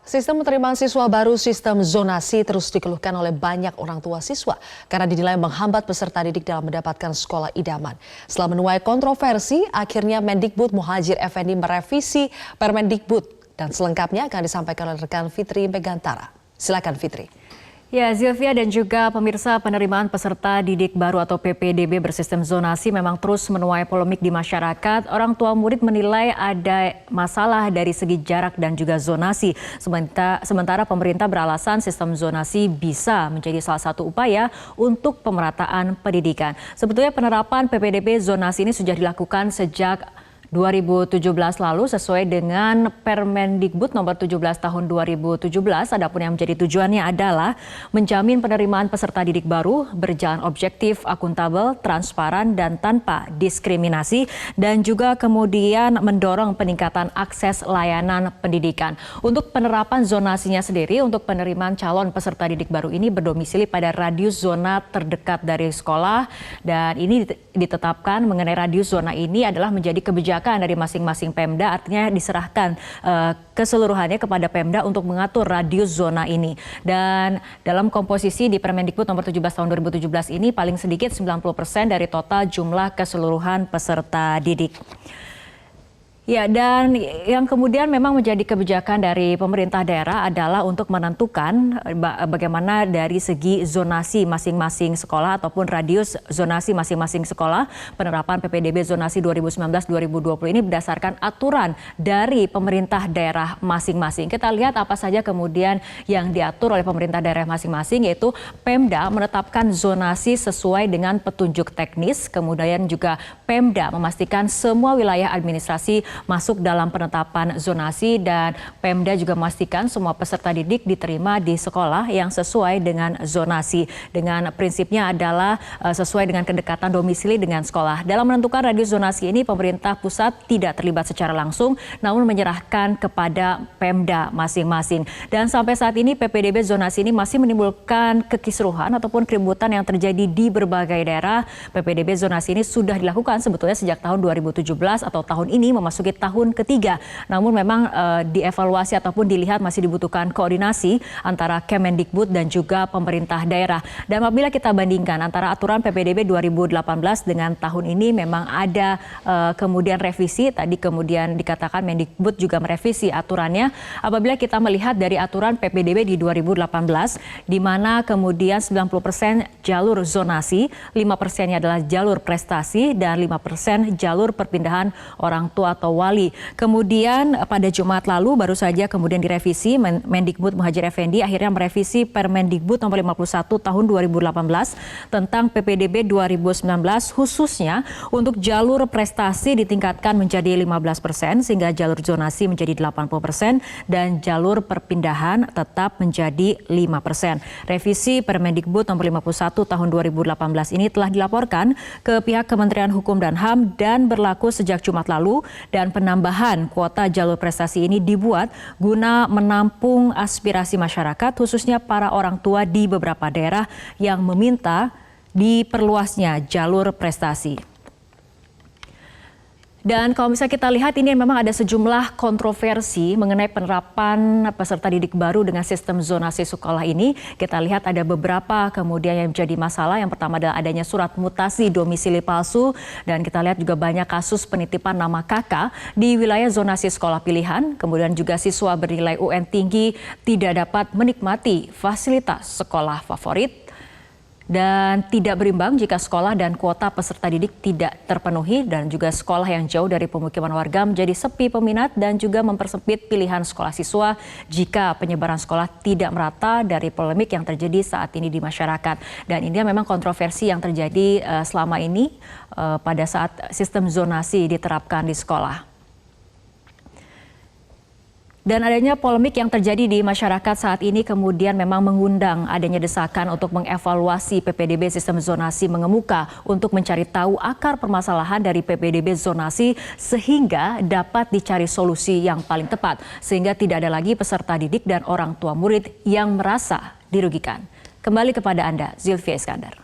Sistem penerimaan siswa baru sistem zonasi terus dikeluhkan oleh banyak orang tua siswa karena dinilai menghambat peserta didik dalam mendapatkan sekolah idaman. Setelah menuai kontroversi, akhirnya Mendikbud Muhadjir Effendi merevisi Permendikbud dan selengkapnya akan disampaikan oleh rekan Fitri Megantara. Silakan Fitri. Ya, Zilvia dan juga pemirsa, penerimaan peserta didik baru atau PPDB bersistem zonasi memang terus menuai polemik di masyarakat. Orang tua murid menilai ada masalah dari segi jarak dan juga zonasi. Sementara pemerintah beralasan sistem zonasi bisa menjadi salah satu upaya untuk pemerataan pendidikan. Sebetulnya penerapan PPDB zonasi ini sudah dilakukan sejak 2017 lalu sesuai dengan Permendikbud nomor 17 tahun 2017. Adapun yang menjadi tujuannya adalah menjamin penerimaan peserta didik baru berjalan objektif, akuntabel, transparan dan tanpa diskriminasi dan juga kemudian mendorong peningkatan akses layanan pendidikan. Untuk penerapan zonasinya sendiri untuk penerimaan calon peserta didik baru ini berdomisili pada radius zona terdekat dari sekolah dan ini ditetapkan mengenai radius zona ini adalah menjadi kebijakan dari masing-masing Pemda, artinya diserahkan keseluruhannya kepada Pemda untuk mengatur radius zona ini. Dan dalam komposisi di Permendikbud nomor 17 tahun 2017 ini paling sedikit 90% dari total jumlah keseluruhan peserta didik. Ya, dan yang kemudian memang menjadi kebijakan dari pemerintah daerah adalah untuk menentukan bagaimana dari segi zonasi masing-masing sekolah ataupun radius zonasi masing-masing sekolah. Penerapan PPDB zonasi 2019-2020 ini berdasarkan aturan dari pemerintah daerah masing-masing. Kita lihat apa saja kemudian yang diatur oleh pemerintah daerah masing-masing, yaitu Pemda menetapkan zonasi sesuai dengan petunjuk teknis, kemudian juga Pemda memastikan semua wilayah administrasi masuk dalam penetapan zonasi dan Pemda juga memastikan semua peserta didik diterima di sekolah yang sesuai dengan zonasi. Dengan prinsipnya adalah sesuai dengan kedekatan domisili dengan sekolah. Dalam menentukan radius zonasi ini pemerintah pusat tidak terlibat secara langsung namun menyerahkan kepada Pemda masing-masing. Dan sampai saat ini PPDB zonasi ini masih menimbulkan kekisruhan ataupun keributan yang terjadi di berbagai daerah. PPDB zonasi ini sudah dilakukan sebetulnya sejak tahun 2017 atau tahun ini memasuki tahun ketiga. Namun memang dievaluasi ataupun dilihat masih dibutuhkan koordinasi antara Kemendikbud dan juga pemerintah daerah. Dan apabila kita bandingkan antara aturan PPDB 2018 dengan tahun ini memang ada kemudian revisi. Tadi kemudian dikatakan Mendikbud juga merevisi aturannya. Apabila kita melihat dari aturan PPDB di 2018 di mana kemudian 90% jalur zonasi, 5%-nya adalah jalur prestasi dan 5% jalur perpindahan orang tua atau wali. Kemudian pada Jumat lalu baru saja kemudian direvisi Mendikbud Muhadjir Effendi akhirnya merevisi Permendikbud nomor 51 tahun 2018 tentang PPDB 2019 khususnya untuk jalur prestasi ditingkatkan menjadi 15% sehingga jalur zonasi menjadi 80% dan jalur perpindahan tetap menjadi 5%. Revisi Permendikbud nomor 51 tahun 2018 ini telah dilaporkan ke pihak Kementerian Hukum dan HAM dan berlaku sejak Jumat lalu. Dan penambahan kuota jalur prestasi ini dibuat guna menampung aspirasi masyarakat khususnya para orang tua di beberapa daerah yang meminta diperluasnya jalur prestasi. Dan kalau misalnya kita lihat ini memang ada sejumlah kontroversi mengenai penerapan peserta didik baru dengan sistem zonasi sekolah ini. Kita lihat ada beberapa kemudian yang menjadi masalah. Yang pertama adalah adanya surat mutasi domisili palsu dan kita lihat juga banyak kasus penitipan nama kakak di wilayah zonasi sekolah pilihan. Kemudian juga siswa bernilai UN tinggi tidak dapat menikmati fasilitas sekolah favorit. Dan tidak berimbang jika sekolah dan kuota peserta didik tidak terpenuhi dan juga sekolah yang jauh dari pemukiman warga menjadi sepi peminat dan juga mempersempit pilihan sekolah siswa jika penyebaran sekolah tidak merata dari polemik yang terjadi saat ini di masyarakat. Dan ini memang kontroversi yang terjadi selama ini pada saat sistem zonasi diterapkan di sekolah. Dan adanya polemik yang terjadi di masyarakat saat ini kemudian memang mengundang adanya desakan untuk mengevaluasi PPDB sistem zonasi mengemuka untuk mencari tahu akar permasalahan dari PPDB zonasi sehingga dapat dicari solusi yang paling tepat sehingga tidak ada lagi peserta didik dan orang tua murid yang merasa dirugikan. Kembali kepada Anda, Zilvia Iskandar.